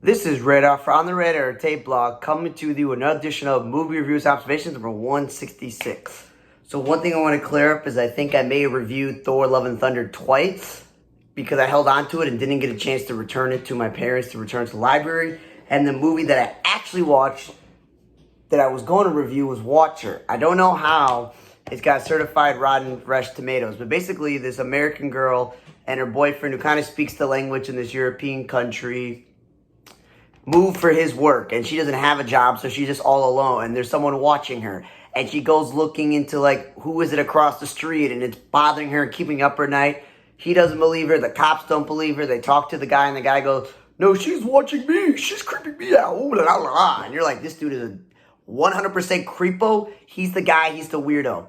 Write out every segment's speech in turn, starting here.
This is Red Off on the Red Air Tape Blog coming to you with another edition of Movie Reviews Observations number 166. So one thing I want to clear up is I think I may have reviewed Thor Love and Thunder twice because I held on to it and didn't get a chance to return it to my parents to return to the library. And the movie that I actually watched that I was going to review was Watcher. I don't know how it's got certified rotten fresh tomatoes, but basically this American girl and her boyfriend who kind of speaks the language in this European country move for his work, and she doesn't have a job, so she's just all alone, and there's someone watching her, and she goes looking into, like, who is it across the street, and it's bothering her and keeping up her night. He doesn't believe her, the cops don't believe her, they talk to the guy, and the guy goes, no, she's watching me, she's creeping me out, ooh, la, la, la. And you're like, this dude is a 100% creepo, he's the guy, he's the weirdo.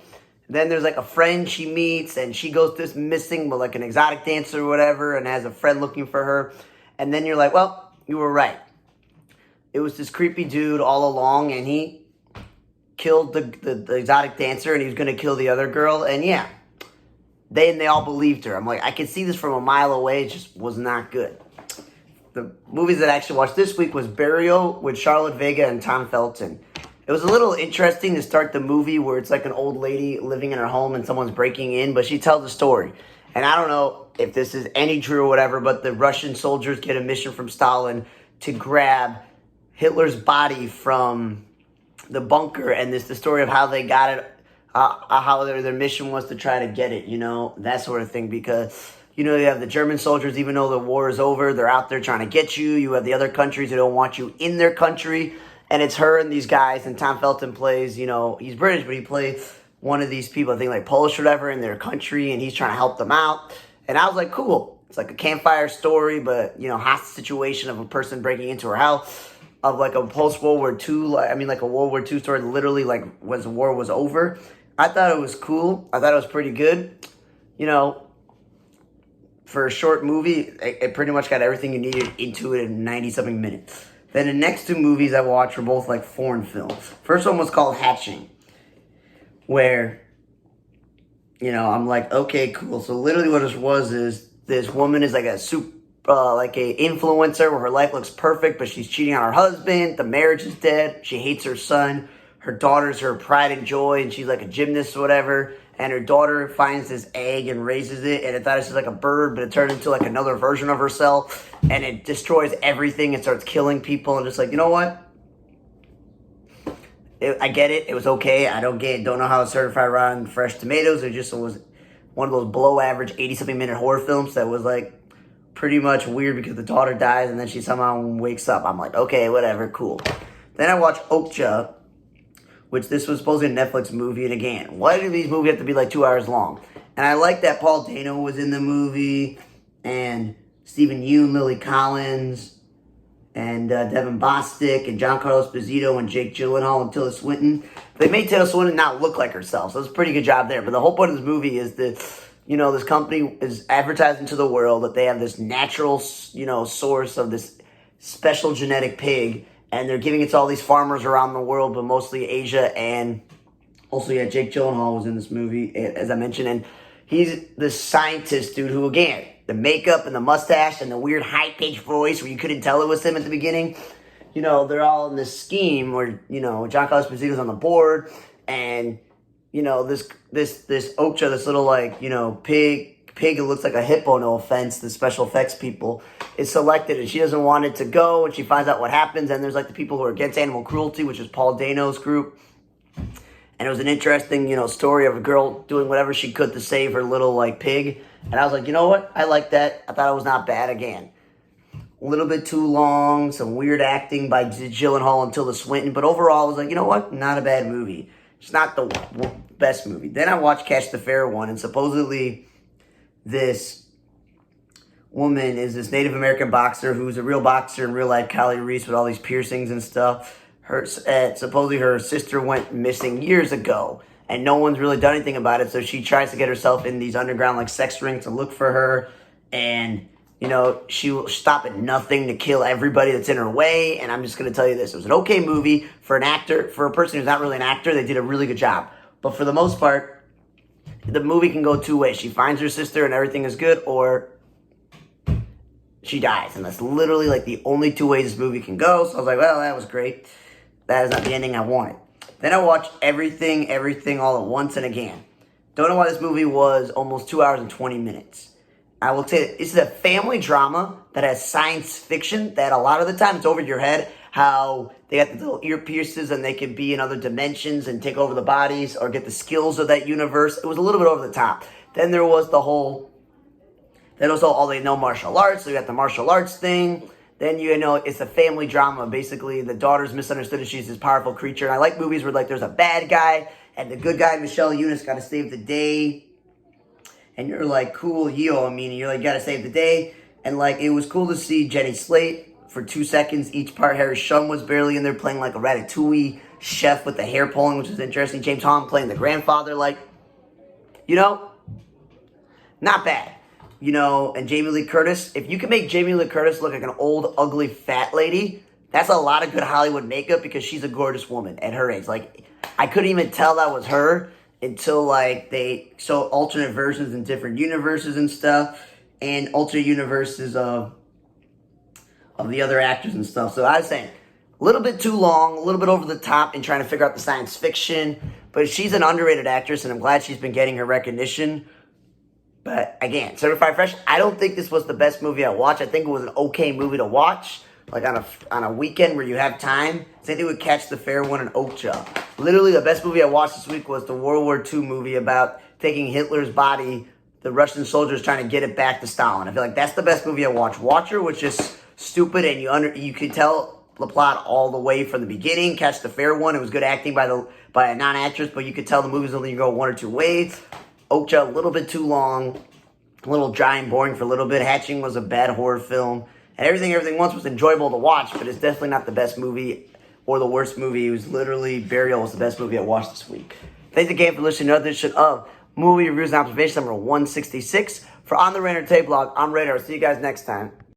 Then there's, like, a friend she meets, and she goes this missing, but, like, an exotic dancer or whatever, and has a friend looking for her, and then you're like, well, you were right. It was this creepy dude all along, and he killed the exotic dancer, and he was going to kill the other girl, and yeah, they all believed her. I'm like, I could see this from a mile away. It just was not good. The movies that I actually watched this week was Burial with Charlotte Vega and Tom Felton. It was a little interesting to start the movie where it's like an old lady living in her home and someone's breaking in, but she tells a story. And I don't know if this is any true or whatever, but the Russian soldiers get a mission from Stalin to grab Hitler's body from the bunker, and it's the story of how they got it, how their mission was to try to get it, you know, that sort of thing, because, you know, you have the German soldiers, even though the war is over, they're out there trying to get you. You have the other countries who don't want you in their country, and it's her and these guys, and Tom Felton plays, you know, he's British, but he plays one of these people, I think like Polish or whatever, in their country, and he's trying to help them out, and I was like, cool. It's like a campfire story, but, you know, hostage situation of a person breaking into her house, of like a post-World War II, I mean like a World War II story, literally like when the war was over. I thought it was cool. I thought it was pretty good. You know, for a short movie, it pretty much got everything you needed into it in 90-something minutes. Then the next two movies I watched were both like foreign films. First one was called Hatching, where, you know, I'm like, okay, cool. So literally what it was is this woman is like a like a influencer where her life looks perfect, but she's cheating on her husband. The marriage is dead. She hates her son. Her daughter's her pride and joy, and she's like a gymnast or whatever. And her daughter finds this egg and raises it, and it thought it was just like a bird, but it turned into like another version of herself, and it destroys everything and starts killing people. And just like, you know what? I get it. It was okay. I don't know how it's certified rotten fresh tomatoes. It just was one of those below average 80-something minute horror films that was like pretty much weird because the daughter dies and then she somehow wakes up. I'm like, okay, whatever, cool. Then I watched Okja, which this was supposed to be a Netflix movie. And again, why do these movies have to be like 2 hours long? And I like that Paul Dano was in the movie, and Stephen Yeun, Lily Collins, and Devin Bostic, and Giancarlo Esposito, and Jake Gyllenhaal, and Tilda Swinton. They made Tilda Swinton not look like herself, so it was a pretty good job there. But the whole point of this movie is that, you know, this company is advertising to the world that they have this natural, you know, source of this special genetic pig, and they're giving it to all these farmers around the world, but mostly Asia. And also, yeah, Jake Gyllenhaal was in this movie, as I mentioned, and he's the scientist dude who, again, the makeup and the mustache and the weird high-pitched voice where you couldn't tell it was him at the beginning, you know, they're all in this scheme where, you know, Giancarlo Esposito's on the board, and, you know, this Okja, this little, like, you know, pig, it looks like a hippo, no offense, the special effects people, is selected, and she doesn't want it to go, and she finds out what happens, and there's, like, the people who are against animal cruelty, which is Paul Dano's group, and it was an interesting, you know, story of a girl doing whatever she could to save her little, like, pig, and I was like, you know what, I like that. I thought it was not bad. Again, a little bit too long, some weird acting by Gyllenhaal and Tilda Swinton, but overall, I was like, you know what, not a bad movie. It's not the best movie. Then I watched Catch the Fair one, and supposedly this woman is this Native American boxer who's a real boxer in real life, Callie Reese, with all these piercings and stuff. Supposedly her sister went missing years ago, and no one's really done anything about it, so she tries to get herself in these underground, like, sex rings to look for her, and, you know, she will stop at nothing to kill everybody that's in her way. And I'm just going to tell you this. It was an okay movie for an actor. For a person who's not really an actor, they did a really good job. But for the most part, the movie can go two ways. She finds her sister and everything is good, or she dies. And that's literally like the only two ways this movie can go. So I was like, well, that was great. That is not the ending I wanted. Then I watched Everything All at Once and Again. Don't know why this movie was almost 2 hours and 20 minutes. I will say that this is a family drama that has science fiction that a lot of the time it's over your head. How they got the little earpieces and they can be in other dimensions and take over the bodies or get the skills of that universe. It was a little bit over the top. Then there was the whole, then also all they know martial arts. So you got the martial arts thing. Then, you know, it's a family drama. Basically, the daughter's misunderstood and she's this powerful creature. And I like movies where, like, there's a bad guy and the good guy, Michelle Eunice, got to save the day. And you're like, cool, yo. I mean, you're like, got to save the day. And, like, it was cool to see Jenny Slate for 2 seconds each part. Harry Shum was barely in there playing, like, a Ratatouille chef with the hair pulling, which was interesting. James Hong playing the grandfather. Like, you know, not bad. You know, and Jamie Lee Curtis, if you can make Jamie Lee Curtis look like an old, ugly, fat lady, that's a lot of good Hollywood makeup because she's a gorgeous woman at her age. Like, I couldn't even tell that was her until, like, they show alternate versions in different universes and stuff, and alternate universes of the other actors and stuff. So I was saying, a little bit too long, a little bit over the top in trying to figure out the science fiction, but she's an underrated actress, and I'm glad she's been getting her recognition. But again, Certified Fresh, I don't think this was the best movie I watched. I think it was an okay movie to watch, like on a weekend where you have time. Same thing with Catch the Fair One and Okja. Literally, the best movie I watched this week was the World War II movie about taking Hitler's body, the Russian soldiers trying to get it back to Stalin. I feel like that's the best movie I watched. Watcher was just stupid, and you could tell the plot all the way from the beginning. Catch the Fair One, it was good acting by a non-actress, but you could tell the movie's only going to go one or two ways. Okja, a little bit too long, a little dry and boring for a little bit. Hatching was a bad horror film. And Everything Once was enjoyable to watch, but it's definitely not the best movie or the worst movie. It was literally, Burial was the best movie I watched this week. Thanks again for listening to another edition of Movie Reviews and Observations number 166. For On the Radar Tape Blog, I'm Radar. See you guys next time.